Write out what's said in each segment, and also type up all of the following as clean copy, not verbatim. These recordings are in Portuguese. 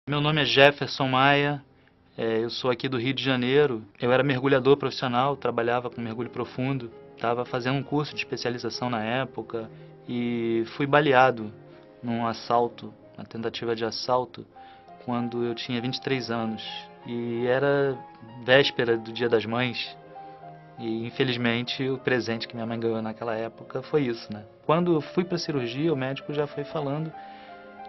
Meu nome é Jefferson Maia, eu sou aqui do Rio de Janeiro. Eu era mergulhador profissional, trabalhava com mergulho profundo, estava fazendo um curso de especialização na época e fui baleado num assalto, uma tentativa de assalto, quando eu tinha 23 anos. E era véspera do Dia das Mães e, infelizmente, o presente que minha mãe ganhou naquela época foi isso, né? Quando eu fui para a cirurgia, o médico já foi falando.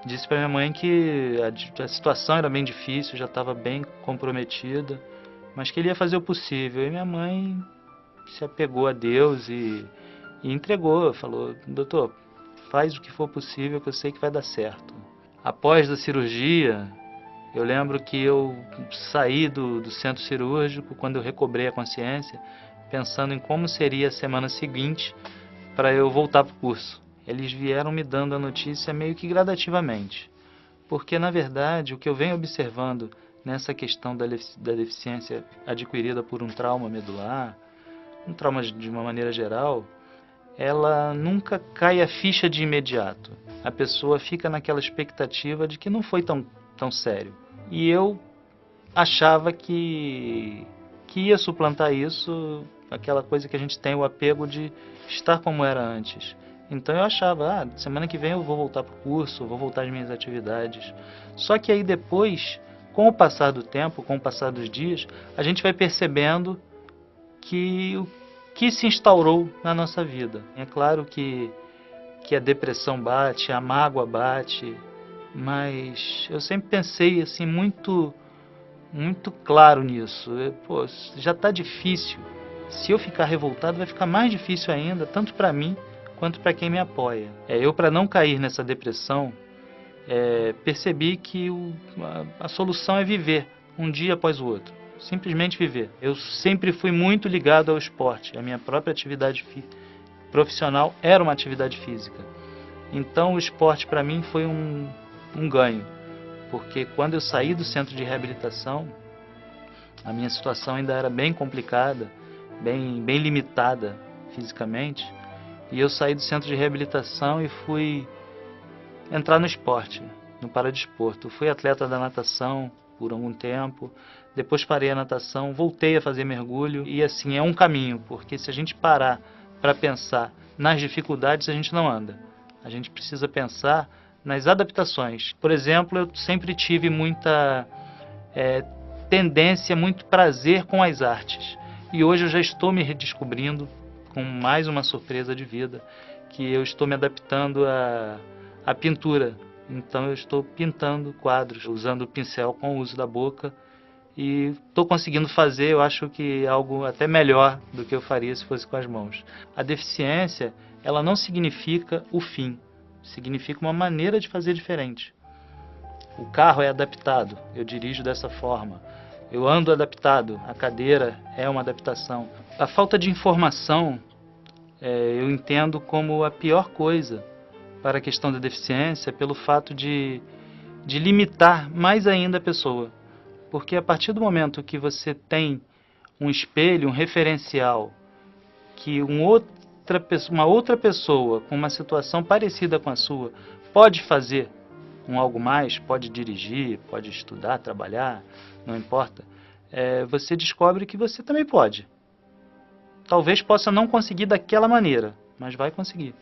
Disse para minha mãe que a situação era bem difícil, já estava bem comprometida, mas que ele ia fazer o possível. E minha mãe se apegou a Deus e entregou, falou: doutor, faz o que for possível que eu sei que vai dar certo. Após a cirurgia, eu lembro que eu saí do centro cirúrgico quando eu recobrei a consciência, pensando em como seria a semana seguinte para eu voltar para o curso. Eles vieram me dando a notícia meio que gradativamente, porque na verdade o que eu venho observando nessa questão da deficiência adquirida por um trauma medular, um trauma de uma maneira geral, ela nunca cai a ficha de imediato. A pessoa fica naquela expectativa de que não foi tão sério. E eu achava que ia suplantar isso, aquela coisa que a gente tem o apego de estar como era antes. Então eu achava, semana que vem eu vou voltar para o curso, vou voltar às minhas atividades. Só que aí depois, com o passar do tempo, com o passar dos dias, a gente vai percebendo que o que se instaurou na nossa vida. É claro que a depressão bate, a mágoa bate, mas eu sempre pensei assim muito claro nisso. Pô, já está difícil. Se eu ficar revoltado, vai ficar mais difícil ainda, tanto para mim quanto para quem me apoia. Eu, para não cair nessa depressão, percebi que a solução é viver, um dia após o outro. Simplesmente viver. Eu sempre fui muito ligado ao esporte. A minha própria atividade profissional era uma atividade física. Então o esporte para mim foi um ganho. Porque quando eu saí do centro de reabilitação, a minha situação ainda era bem complicada, bem limitada fisicamente. E eu saí do centro de reabilitação e fui entrar no esporte, no paradesporto. Fui atleta da natação por algum tempo, depois parei a natação, voltei a fazer mergulho. E assim, é um caminho, porque se a gente parar para pensar nas dificuldades, a gente não anda. A gente precisa pensar nas adaptações. Por exemplo, eu sempre tive muita tendência, muito prazer com as artes. E hoje eu já estou me redescobrindo com mais uma surpresa de vida, que eu estou me adaptando à pintura. Então eu estou pintando quadros, usando o pincel com o uso da boca, e estou conseguindo fazer, eu acho que algo até melhor do que eu faria se fosse com as mãos. A deficiência, ela não significa o fim, significa uma maneira de fazer diferente. O carro é adaptado, eu dirijo dessa forma. Eu ando adaptado, a cadeira é uma adaptação. A falta de informação, eu entendo como a pior coisa para a questão da deficiência, pelo fato de limitar mais ainda a pessoa. Porque a partir do momento que você tem um espelho, um referencial, que uma outra pessoa com uma situação parecida com a sua pode fazer algo mais, pode dirigir, pode estudar, trabalhar, não importa, você descobre que você também pode. Talvez possa não conseguir daquela maneira, mas vai conseguir.